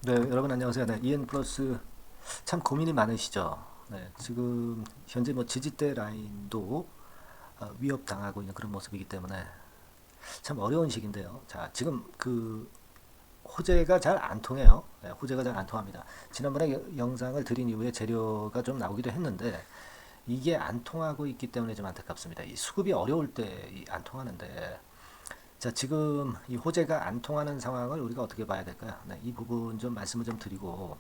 네, 여러분 안녕하세요. 네, EN 플러스 참 고민이 많으시죠? 네, 지금 현재 뭐 지지대 라인도 위협당하고 있는 그런 모습이기 때문에 참 어려운 시기인데요. 자, 지금 그 호재가 잘 안 통해요. 네, 호재가 잘 안 통합니다. 지난번에 영상을 드린 이후에 재료가 좀 나오기도 했는데 이게 안 통하고 있기 때문에 좀 안타깝습니다. 이 수급이 어려울 때 안 통하는데 자, 지금 이 호재가 안 통하는 상황을 우리가 어떻게 봐야 될까요? 네, 이 부분 좀 말씀을 좀 드리고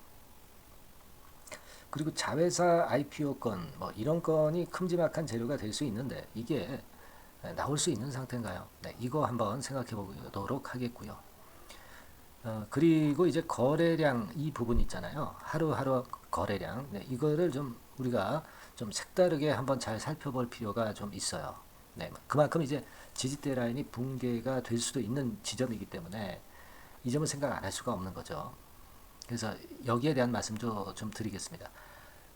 그리고 자회사 IPO 건 뭐 이런 건이 큼지막한 재료가 될 수 있는데 이게 나올 수 있는 상태인가요? 네, 이거 한번 생각해 보도록 하겠고요. 그리고 이제 거래량 이 부분 있잖아요. 하루하루 거래량. 네, 이거를 좀 우리가 좀 색다르게 한번 잘 살펴볼 필요가 좀 있어요. 네, 그만큼 이제 지지대 라인이 붕괴가 될 수도 있는 지점이기 때문에 이 점을 생각 안 할 수가 없는 거죠. 그래서 여기에 대한 말씀도 좀 드리겠습니다.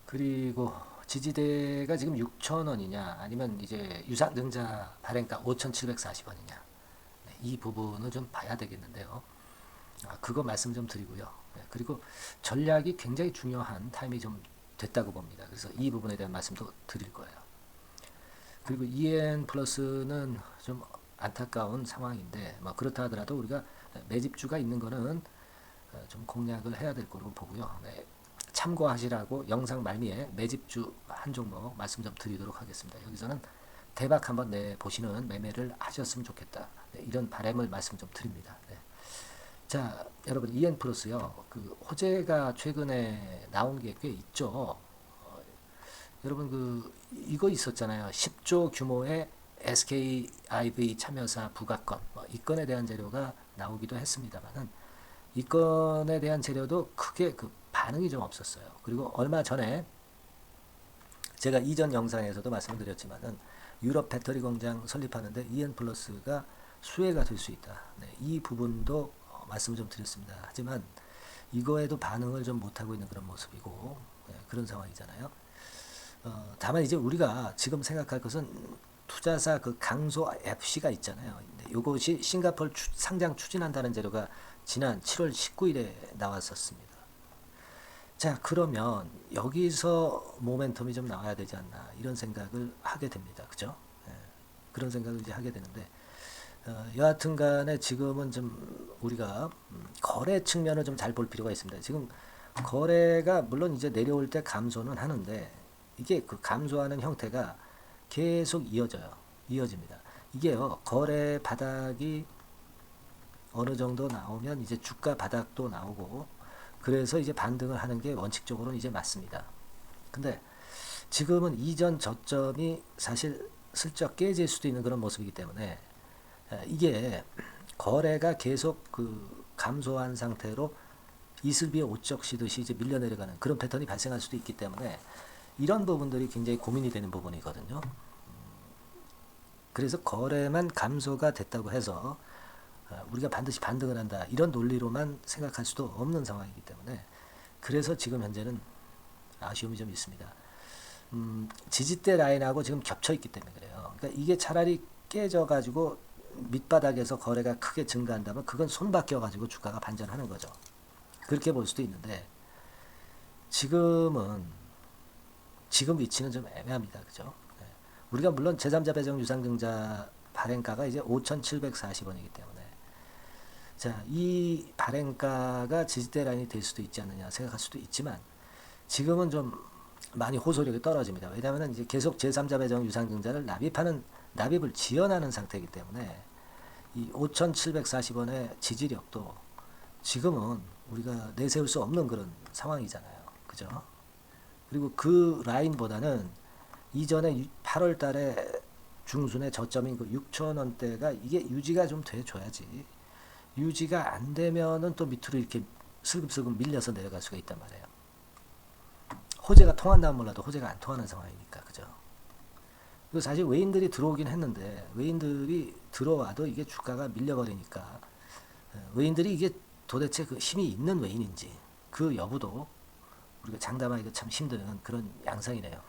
그리고 지지대가 지금 6,000원이냐 아니면 이제 유상증자 발행가 5,740원이냐 이 부분을 좀 봐야 되겠는데요. 그거 말씀 좀 드리고요. 네, 그리고 전략이 굉장히 중요한 타임이 좀 됐다고 봅니다. 그래서 이 부분에 대한 말씀도 드릴 거예요. 그리고 EN 플러스는 좀 안타까운 상황인데 뭐 그렇다 하더라도 우리가 매집주가 있는 거는 좀 공략을 해야 될 거로 보고요. 네, 참고하시라고 영상 말미에 매집주 한 종목 말씀 좀 드리도록 하겠습니다. 여기서는 대박 한번 내 보시는 매매를 하셨으면 좋겠다. 네, 이런 바람을 말씀 좀 드립니다. 네. 자, 여러분 EN 플러스요. 그 호재가 최근에 나온 게 꽤 있죠. 여러분 그 이거 있었잖아요. 10조 규모의 SKIV 참여사 부각건 이 건에 대한 재료가 나오기도 했습니다만은 이 건에 대한 재료도 크게 그 반응이 좀 없었어요. 그리고 얼마 전에 제가 이전 영상에서도 말씀드렸지만은 유럽 배터리 공장 설립하는데 EN 플러스가 수혜가 될 수 있다. 네, 이 부분도 말씀을 좀 드렸습니다. 하지만 이거에도 반응을 좀 못하고 있는 그런 모습이고 네, 그런 상황이잖아요. 다만 이제 우리가 지금 생각할 것은 투자사 그 강소 FC가 있잖아요. 이것이 싱가포르 상장 추진한다는 재료가 지난 7월 19일에 나왔었습니다. 자, 그러면 여기서 모멘텀이 좀 나와야 되지 않나 이런 생각을 하게 됩니다. 그죠? 예, 그런 생각을 이제 하게 되는데 여하튼 간에 지금은 좀 우리가 거래 측면을 좀 잘 볼 필요가 있습니다. 지금 거래가 물론 이제 내려올 때 감소는 하는데 이게 그 감소하는 형태가 계속 이어집니다. 이게요, 거래 바닥이 어느 정도 나오면 이제 주가 바닥도 나오고 그래서 이제 반등을 하는 게 원칙적으로는 이제 맞습니다. 근데 지금은 이전 저점이 사실 슬쩍 깨질 수도 있는 그런 모습이기 때문에 이게 거래가 계속 그 감소한 상태로 이슬비에 옷적 시듯이 이제 밀려 내려가는 그런 패턴이 발생할 수도 있기 때문에 이런 부분들이 굉장히 고민이 되는 부분이거든요. 그래서 거래만 감소가 됐다고 해서 우리가 반드시 반등을 한다 이런 논리로만 생각할 수도 없는 상황이기 때문에 그래서 지금 현재는 아쉬움이 좀 있습니다. 지지대 라인하고 지금 겹쳐 있기 때문에 그래요. 그러니까 이게 차라리 깨져가지고 밑바닥에서 거래가 크게 증가한다면 그건 손바뀌어가지고 주가가 반전하는 거죠. 그렇게 볼 수도 있는데 지금 위치는 좀 애매합니다. 그죠? 네. 우리가 물론 제3자 배정 유상증자 발행가가 이제 5,740원이기 때문에 자, 이 발행가가 지지대 라인이 될 수도 있지 않느냐 생각할 수도 있지만 지금은 좀 많이 호소력이 떨어집니다. 왜냐하면 이제 계속 제3자 배정 유상증자를 납입을 지연하는 상태이기 때문에 이 5,740원의 지지력도 지금은 우리가 내세울 수 없는 그런 상황이잖아요. 그죠? 그리고 그 라인보다는 이전에 8월 달에 중순에 저점인 그 6,000원대가 이게 유지가 좀 돼줘야지. 유지가 안 되면은 또 밑으로 이렇게 슬금슬금 밀려서 내려갈 수가 있단 말이에요. 호재가 통한다면 몰라도 호재가 안 통하는 상황이니까. 그죠? 그리고 사실 외인들이 들어오긴 했는데 외인들이 들어와도 이게 주가가 밀려버리니까 외인들이 이게 도대체 그 힘이 있는 외인인지 그 여부도 우리가 장담하기가 참 힘든 그런 양상이네요.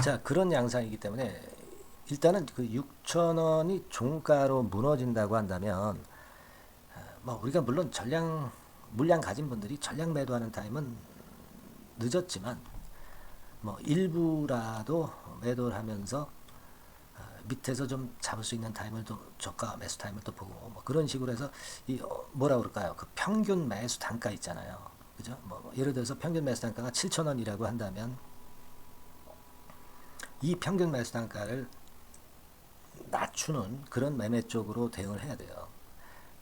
자, 그런 양상이기 때문에 일단은 그 6,000원이 종가로 무너진다고 한다면 뭐 우리가 물론 전량 물량 가진 분들이 전량 매도하는 타임은 늦었지만 뭐 일부라도 매도를 하면서 밑에서 좀 잡을 수 있는 타임을 또 저가 매수 타임을 또 보고 뭐 그런 식으로 해서 이 뭐라 그럴까요? 그 평균 매수 단가 있잖아요. 그죠? 뭐 예를 들어서 평균 매수 단가가 7,000원이라고 한다면 이 평균 매수 단가를 낮추는 그런 매매 쪽으로 대응을 해야 돼요.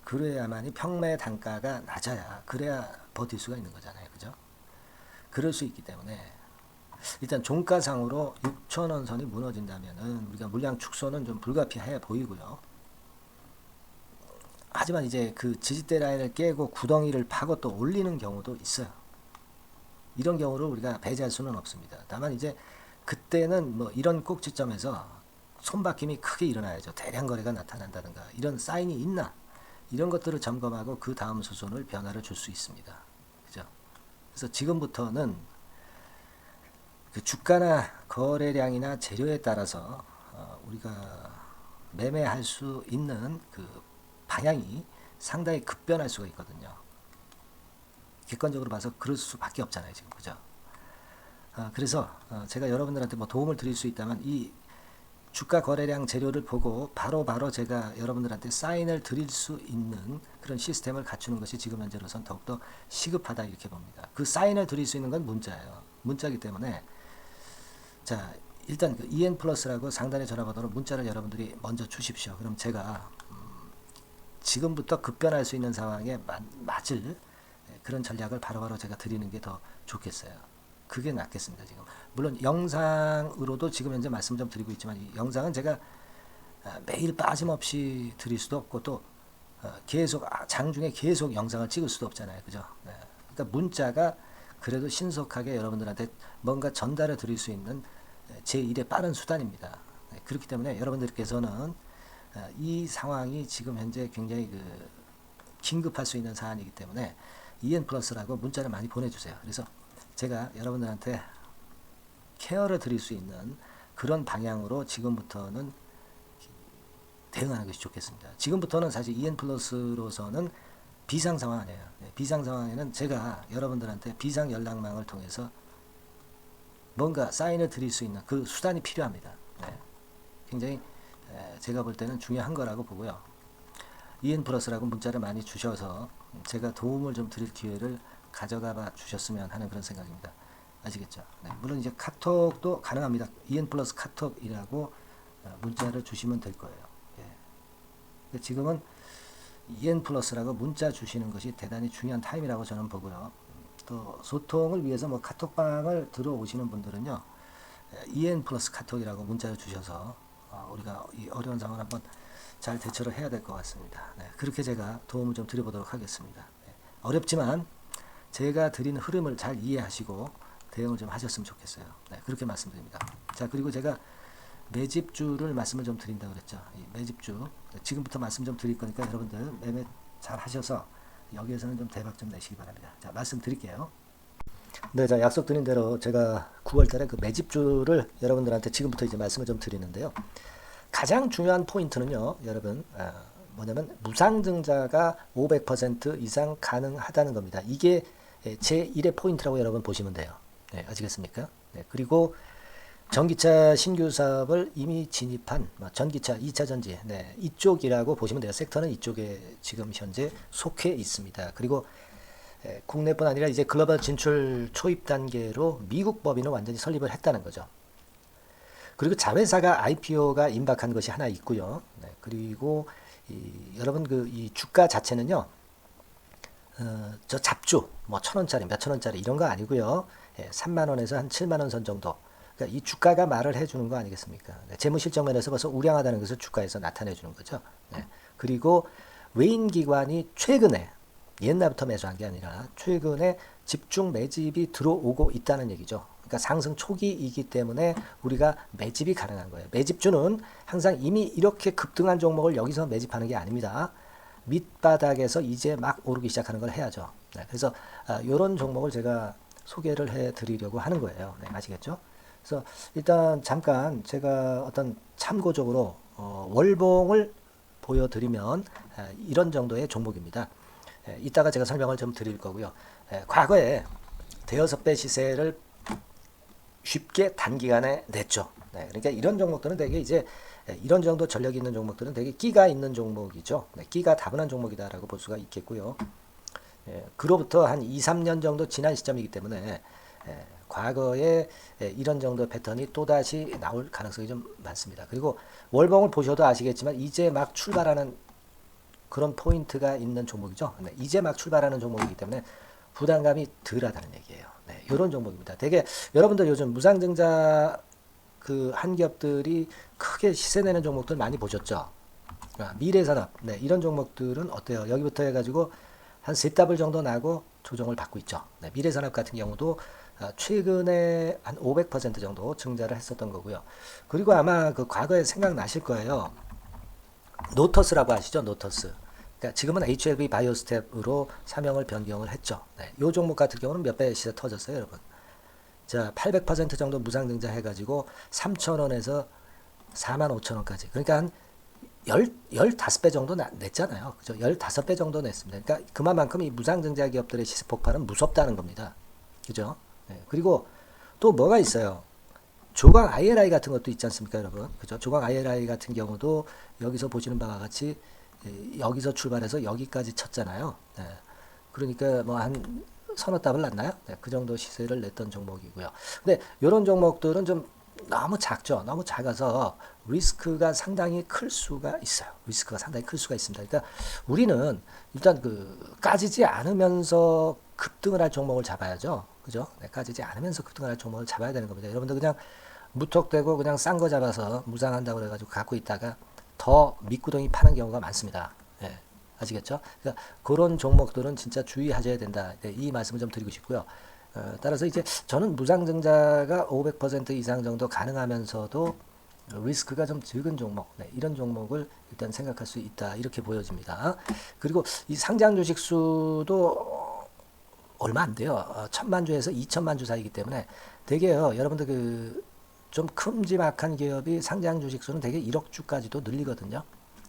그래야만이 평매 단가가 낮아야 그래야 버틸 수가 있는 거잖아요. 그죠? 그럴 수 있기 때문에 일단 종가상으로 6,000원 선이 무너진다면은 우리가 물량 축소는 좀 불가피해 보이고요. 하지만 이제 그 지지대 라인을 깨고 구덩이를 파고 또 올리는 경우도 있어요. 이런 경우를 우리가 배제할 수는 없습니다. 다만 이제 그때는 뭐 이런 꼭지점에서 손바뀜이 크게 일어나야죠. 대량 거래가 나타난다든가 이런 사인이 있나 이런 것들을 점검하고 그 다음 수순을 변화를 줄 수 있습니다. 그죠? 그래서 지금부터는 그 주가나 거래량이나 재료에 따라서 우리가 매매할 수 있는 그 방향이 상당히 급변할 수가 있거든요. 객관적으로 봐서 그럴 수밖에 없잖아요, 지금. 그죠? 그래서 제가 여러분들한테 뭐 도움을 드릴 수 있다면 이 주가 거래량 재료를 보고 바로 제가 여러분들한테 사인을 드릴 수 있는 그런 시스템을 갖추는 것이 지금 현재로선 더욱더 시급하다 이렇게 봅니다. 그 사인을 드릴 수 있는 건 문자예요. 문자이기 때문에 자 일단 그 EN 플러스라고 상단의 전화번호로 문자를 여러분들이 먼저 주십시오. 그럼 제가 지금부터 급변할 수 있는 상황에 맞을 그런 전략을 바로바로 제가 드리는 게 더 좋겠어요. 그게 낫겠습니다. 지금 물론 영상으로도 지금 현재 말씀 좀 드리고 있지만 이 영상은 제가 매일 빠짐없이 드릴 수도 없고 또 계속 장중에 계속 영상을 찍을 수도 없잖아요. 그죠? 네. 그러니까 문자가 그래도 신속하게 여러분들한테 뭔가 전달을 드릴 수 있는 제1의 빠른 수단입니다. 네. 그렇기 때문에 여러분들께서는 이 상황이 지금 현재 굉장히 그 긴급할 수 있는 사안이기 때문에 EN 플러스라고 문자를 많이 보내주세요. 그래서 제가 여러분들한테 케어를 드릴 수 있는 그런 방향으로 지금부터는 대응하는 것이 좋겠습니다. 지금부터는 사실 EN 플러스로서는 비상 상황 아니에요. 네, 비상 상황에는 제가 여러분들한테 비상 연락망을 통해서 뭔가 사인을 드릴 수 있는 그 수단이 필요합니다. 네, 굉장히 제가 볼 때는 중요한 거라고 보고요. EN 플러스라고 문자를 많이 주셔서 제가 도움을 좀 드릴 기회를 가져가 주셨으면 하는 그런 생각입니다. 아시겠죠? 네, 물론 이제 카톡도 가능합니다. EN 플러스 카톡이라고 문자를 주시면 될 거예요. 예. 지금은 EN 플러스라고 문자 주시는 것이 대단히 중요한 타임이라고 저는 보고요. 또 소통을 위해서 뭐 카톡방을 들어오시는 분들은요, EN 플러스 카톡이라고 문자를 주셔서 우리가 이 어려운 상황을 한번 잘 대처를 해야 될 것 같습니다. 네, 그렇게 제가 도움을 좀 드려보도록 하겠습니다. 네, 어렵지만 제가 드리는 흐름을 잘 이해하시고 대응을 좀 하셨으면 좋겠어요. 네, 그렇게 말씀드립니다. 자, 그리고 제가 매집주를 말씀을 좀 드린다고 그랬죠. 이 매집주 지금부터 말씀 좀 드릴 거니까 여러분들 매매 잘 하셔서 여기에서는 좀 대박 좀 내시기 바랍니다. 자, 말씀 드릴게요. 네, 자, 약속드린 대로 제가 9월달에 그 매집주를 여러분들한테 지금부터 이제 말씀을 좀 드리는데요. 가장 중요한 포인트는요, 여러분, 뭐냐면 무상증자가 500% 이상 가능하다는 겁니다. 이게 제1의 포인트라고 여러분 보시면 돼요. 네, 아시겠습니까? 네, 그리고 전기차 신규 사업을 이미 진입한 전기차 2차 전지, 네, 이쪽이라고 보시면 돼요. 섹터는 이쪽에 지금 현재 속해 있습니다. 그리고 국내뿐 아니라 이제 글로벌 진출 초입 단계로 미국 법인을 완전히 설립을 했다는 거죠. 그리고 자회사가 IPO가 임박한 것이 하나 있고요. 네, 그리고 여러분 이 주가 자체는요, 저 잡주 뭐 1,000원짜리 몇천 원짜리 이런 거 아니고요. 3만 원에서 한 7만 원 선 정도. 그러니까 이 주가가 말을 해주는 거 아니겠습니까? 네, 재무실적 면에서 벌써 우량하다는 것을 주가에서 나타내 주는 거죠. 네, 그리고 외인 기관이 최근에 옛날부터 매수한 게 아니라 최근에 집중 매집이 들어오고 있다는 얘기죠. 그러니까 상승 초기이기 때문에 우리가 매집이 가능한 거예요. 매집주는 항상 이미 이렇게 급등한 종목을 여기서 매집하는 게 아닙니다. 밑바닥에서 이제 막 오르기 시작하는 걸 해야죠. 네, 그래서 이런 종목을 제가 소개를 해드리려고 하는 거예요. 네, 아시겠죠? 그래서 일단 잠깐 제가 어떤 참고적으로 월봉을 보여드리면 이런 정도의 종목입니다. 이따가 제가 설명을 좀 드릴 거고요. 과거에 대여섯 배 시세를 쉽게 단기간에 냈죠. 그러니까 이런 종목들은 되게 이제 이런 정도 전력이 있는 종목들은 되게 끼가 있는 종목이죠. 끼가 다분한 종목이다라고 볼 수가 있겠고요. 그로부터 한 2, 3년 정도 지난 시점이기 때문에 과거에 이런 정도 패턴이 또다시 나올 가능성이 좀 많습니다. 그리고 월봉을 보셔도 아시겠지만 이제 막 출발하는 그런 포인트가 있는 종목이죠. 이제 막 출발하는 종목이기 때문에 부담감이 덜하다는 얘기예요. 이런 종목입니다. 되게 여러분들 요즘 무상증자 그 한기업들이 크게 시세 내는 종목들 많이 보셨죠? 미래산업 이런 종목들은 어때요? 여기부터 해가지고 한 세 더블 정도 나고 조정을 받고 있죠. 미래산업 같은 경우도 최근에 한 500% 정도 증자를 했었던 거고요. 그리고 아마 그 과거에 생각나실 거예요. 노터스라고 아시죠? 노터스. 그러니까 지금은 HLB 바이오스텝으로 사명을 변경을 했죠. 이 종목 같은 경우는 몇 배 시세 터졌어요, 여러분. 자, 800% 정도 무상증자 해가지고 3,000원에서 45,000원까지. 그러니까 한 15배 정도 냈잖아요. 그죠? 15배 정도 냈습니다. 그러니까 그만큼 이 무상증자 기업들의 시세 폭발은 무섭다는 겁니다. 그죠? 그리고 또 뭐가 있어요? 조강 ILI 같은 것도 있지 않습니까, 여러분? 그죠? 조강 ILI 같은 경우도 여기서 보시는 바와 같이 여기서 출발해서 여기까지 쳤잖아요. 그러니까 뭐 한 서너 답을 났나요? 그 정도 시세를 냈던 종목이고요. 근데 이런 종목들은 좀 너무 작죠. 너무 작아서 리스크가 상당히 클 수가 있어요. 리스크가 상당히 클 수가 있습니다. 그러니까 우리는 일단 그 까지지 않으면서 급등을 할 종목을 잡아야죠. 그죠? 까지지 않으면서 급등을 할 종목을 잡아야 되는 겁니다. 여러분들 그냥 무턱대고 그냥 싼 거 잡아서 무상한다고 그래가지고 갖고 있다가 더 밑구덩이 파는 경우가 많습니다. 아시겠죠? 그러니까 그런 종목들은 진짜 주의하셔야 된다. 이 말씀을 좀 드리고 싶고요. 따라서 이제 저는 무상증자가 500% 이상 정도 가능하면서도 리스크가 좀 적은 종목, 이런 종목을 일단 생각할 수 있다. 이렇게 보여집니다. 그리고 이 상장 주식 수도 얼마 안 돼요. 1,000만 주에서 2,000만 주 사이기 때문에 되게요. 여러분들 그 좀 큼지막한 기업이 상장 주식 수는 되게 1억 주까지도 늘리거든요.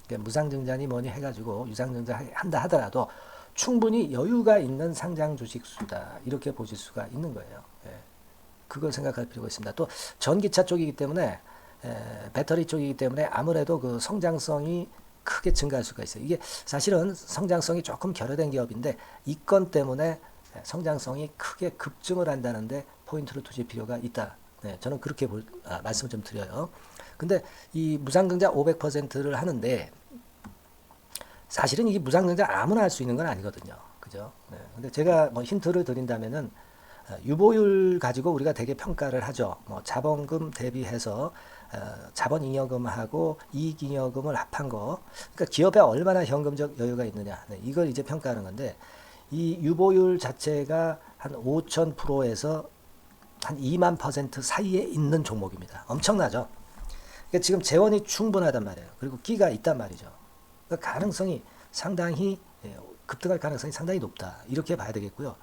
그러니까 무상증자니 뭐니 해가지고 유상증자 한다 하더라도 충분히 여유가 있는 상장 주식 수다. 이렇게 보실 수가 있는 거예요. 그걸 생각할 필요가 있습니다. 또 전기차 쪽이기 때문에 배터리 쪽이기 때문에 아무래도 그 성장성이 크게 증가할 수가 있어요. 이게 사실은 성장성이 조금 결여된 기업인데 이 건 때문에 성장성이 크게 급증을 한다는데 포인트를 두실 필요가 있다. 저는 그렇게 말씀을 좀 드려요. 근데 이 무상증자 500%를 하는데 사실은 이게 무상증자 아무나 할 수 있는 건 아니거든요. 그죠? 근데 제가 뭐 힌트를 드린다면은 유보율 가지고 우리가 되게 평가를 하죠. 뭐 자본금 대비해서 자본잉여금하고 이익잉여금을 합한 거. 그러니까 기업에 얼마나 현금적 여유가 있느냐. 이걸 이제 평가하는 건데 이 유보율 자체가 한 5,000%에서 한 2만% 사이에 있는 종목입니다. 엄청나죠? 그러니까 지금 재원이 충분하단 말이에요. 그리고 끼가 있단 말이죠. 그러니까 가능성이 상당히 급등할 가능성이 상당히 높다. 이렇게 봐야 되겠고요.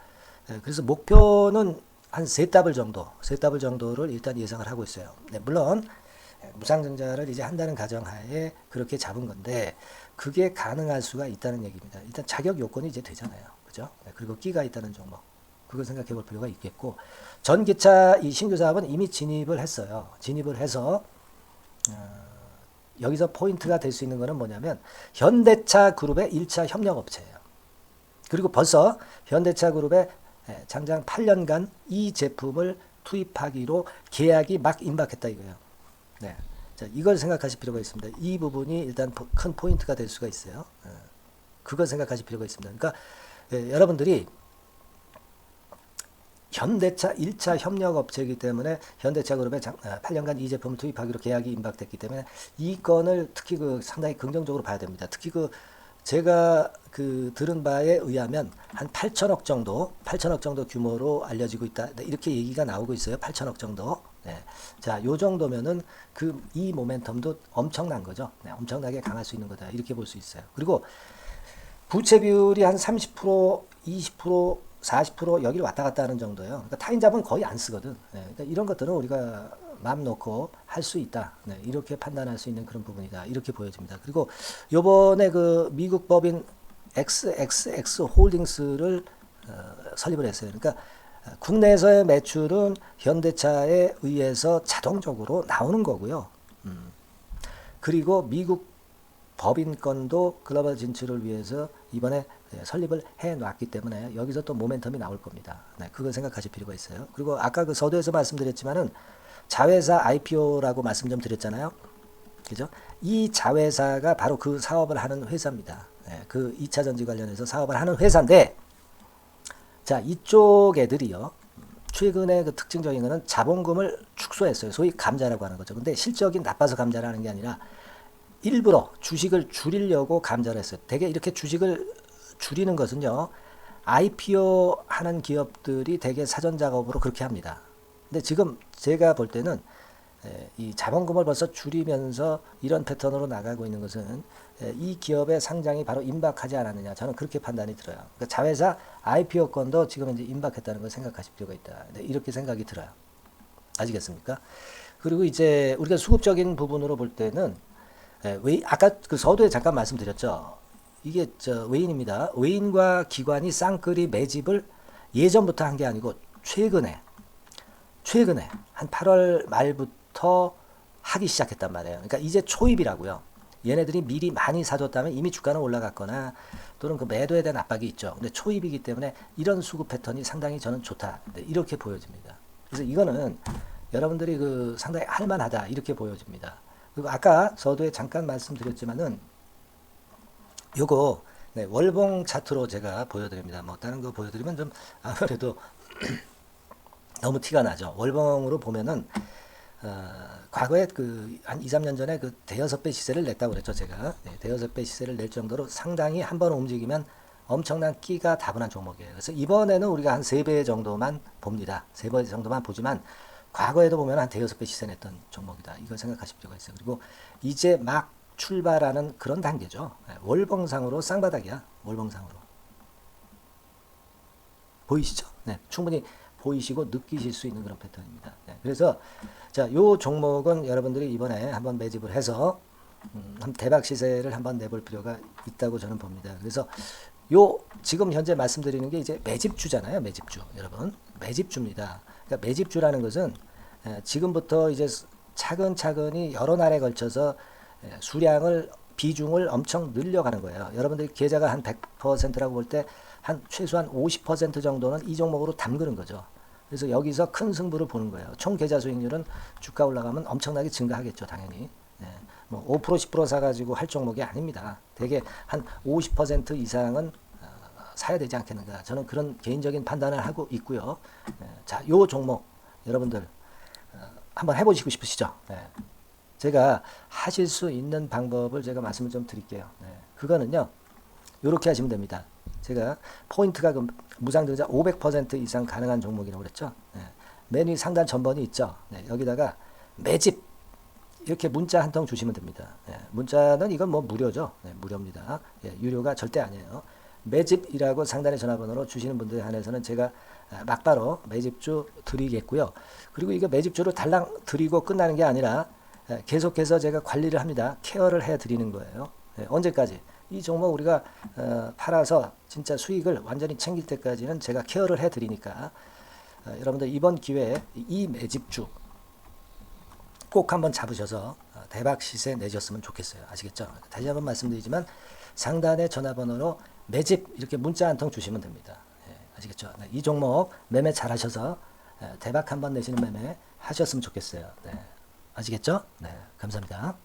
그래서 목표는 한 세 더블 정도를 일단 예상을 하고 있어요. 물론 무상증자를 이제 한다는 가정하에 그렇게 잡은 건데 그게 가능할 수가 있다는 얘기입니다. 일단 자격 요건이 이제 되잖아요. 그죠? 그리고 끼가 있다는 종목. 그걸 생각해 볼 필요가 있겠고 전기차 이 신규 사업은 이미 진입을 했어요. 진입을 해서 여기서 포인트가 될 수 있는 거는 뭐냐면 현대차 그룹의 1차 협력업체예요. 그리고 벌써 현대차 그룹의 장장 8년간 이 제품을 투입하기로 계약이 막 임박했다 이거예요. 자, 이걸 생각하실 필요가 있습니다. 이 부분이 일단 큰 포인트가 될 수가 있어요. 그걸 생각하실 필요가 있습니다. 그러니까 여러분들이 현대차 1차 협력업체이기 때문에 현대차 그룹에 8년간 이 제품을 투입하기로 계약이 임박됐기 때문에 이 건을 특히 그 상당히 긍정적으로 봐야 됩니다. 특히 그 제가 그 들은 바에 의하면 한 8천억 정도 규모로 알려지고 있다. 이렇게 얘기가 나오고 있어요. 8천억 정도. 자, 요 정도면은 이 모멘텀도 엄청난 거죠. 엄청나게 강할 수 있는 거다. 이렇게 볼 수 있어요. 그리고 부채 비율이 한 30%, 20%, 40% 여기를 왔다 갔다 하는 정도예요. 그러니까 타인자본 거의 안 쓰거든. 그러니까 이런 것들은 우리가 마음 놓고 할 수 있다. 이렇게 판단할 수 있는 그런 부분이다. 이렇게 보여집니다. 그리고 요번에 그 미국 법인 XXX 홀딩스를 설립을 했어요. 그러니까 국내에서의 매출은 현대차에 의해서 자동적으로 나오는 거고요. 그리고 미국 법인권도 글로벌 진출을 위해서 이번에 설립을 해 놨기 때문에 여기서 또 모멘텀이 나올 겁니다. 네, 그걸 생각하실 필요가 있어요. 그리고 아까 그 서두에서 말씀드렸지만은 자회사 IPO라고 말씀 좀 드렸잖아요. 그죠? 이 자회사가 바로 그 사업을 하는 회사입니다. 네, 그 2차 전지 관련해서 사업을 하는 회사인데, 자, 이쪽 애들이요. 최근에 그 특징적인 거는 자본금을 축소했어요. 소위 감자라고 하는 거죠. 근데 실적이 나빠서 감자를 하는 게 아니라 일부러 주식을 줄이려고 감자를 했어요. 대개 이렇게 주식을 줄이는 것은요, IPO 하는 기업들이 대개 사전 작업으로 그렇게 합니다. 근데 지금 제가 볼 때는 이 자본금을 벌써 줄이면서 이런 패턴으로 나가고 있는 것은 이 기업의 상장이 바로 임박하지 않았느냐, 저는 그렇게 판단이 들어요. 그러니까 자회사 IPO권도 지금 이제 임박했다는 걸 생각하실 필요가 있다. 이렇게 생각이 들어요. 아시겠습니까? 그리고 이제 우리가 수급적인 부분으로 볼 때는 아까 그 서두에 잠깐 말씀드렸죠. 이게 외인입니다. 외인과 기관이 쌍끌이 매집을 예전부터 한 게 아니고 최근에 한 8월 말부터 하기 시작했단 말이에요. 그러니까 이제 초입이라고요. 얘네들이 미리 많이 사줬다면 이미 주가는 올라갔거나 또는 그 매도에 대한 압박이 있죠. 근데 초입이기 때문에 이런 수급 패턴이 상당히 저는 좋다. 이렇게 보여집니다. 그래서 이거는 여러분들이 그 상당히 할만하다. 이렇게 보여집니다. 그리고 아까 서두에 잠깐 말씀드렸지만은 요거 월봉 차트로 제가 보여드립니다. 뭐 다른 거 보여드리면 좀 아무래도 너무 티가 나죠. 월봉으로 보면은 과거에 그 한 2, 3년 전에 그 대여섯 배 시세를 냈다고 그랬죠, 제가. 대여섯 배 시세를 낼 정도로 상당히 한번 움직이면 엄청난 끼가 다분한 종목이에요. 그래서 이번에는 우리가 한 3배 정도만 봅니다. 3배 정도만 보지만 과거에도 보면 한 대여섯 배 시세 냈던 종목이다. 이걸 생각하실 필요가 있어요. 그리고 이제 막 출발하는 그런 단계죠. 월봉상으로 쌍바닥이야. 월봉상으로. 보이시죠? 네, 충분히 보이시고 느끼실 수 있는 그런 패턴입니다. 네, 그래서 자, 요 종목은 여러분들이 이번에 한번 매집을 해서 대박 시세를 한번 내볼 필요가 있다고 저는 봅니다. 그래서 요 지금 현재 말씀드리는 게 이제 매집주잖아요. 매집주. 여러분, 매집주입니다. 그러니까 매집주라는 것은 지금부터 이제 차근차근히 여러 날에 걸쳐서 수량을 비중을 엄청 늘려가는 거예요. 여러분들이 계좌가 한 100%라고 볼 때 한 최소한 50% 정도는 이 종목으로 담그는 거죠. 그래서 여기서 큰 승부를 보는 거예요. 총 계좌 수익률은 주가 올라가면 엄청나게 증가하겠죠, 당연히. 뭐 5% 10% 사가지고 할 종목이 아닙니다. 대개 한 50% 이상은 사야 되지 않겠는가. 저는 그런 개인적인 판단을 하고 있고요. 자, 요 종목 여러분들 한번 해보시고 싶으시죠? 제가 하실 수 있는 방법을 제가 말씀을 좀 드릴게요. 그거는요, 이렇게 하시면 됩니다. 제가 포인트가 그 무상등자 500% 이상 가능한 종목이라고 그랬죠. 메뉴 상단 전번이 있죠. 여기다가 매집 이렇게 문자 한 통 주시면 됩니다. 문자는 이건 뭐 무료죠. 무료입니다. 유료가 절대 아니에요. 매집이라고 상단의 전화번호로 주시는 분들에 한해서는 제가 막바로 매집주 드리겠고요. 그리고 이거 매집주를 달랑 드리고 끝나는 게 아니라 계속해서 제가 관리를 합니다. 케어를 해 드리는 거예요. 언제까지? 이 종목 우리가 팔아서 진짜 수익을 완전히 챙길 때까지는 제가 케어를 해 드리니까 여러분들 이번 기회에 이 매집주 꼭 한번 잡으셔서 대박 시세 내셨으면 좋겠어요. 아시겠죠? 다시 한번 말씀드리지만 상단의 전화번호로 매집 이렇게 문자 한 통 주시면 됩니다. 아시겠죠? 이 종목 매매 잘 하셔서 대박 한번 내시는 매매 하셨으면 좋겠어요. 아시겠죠? 감사합니다.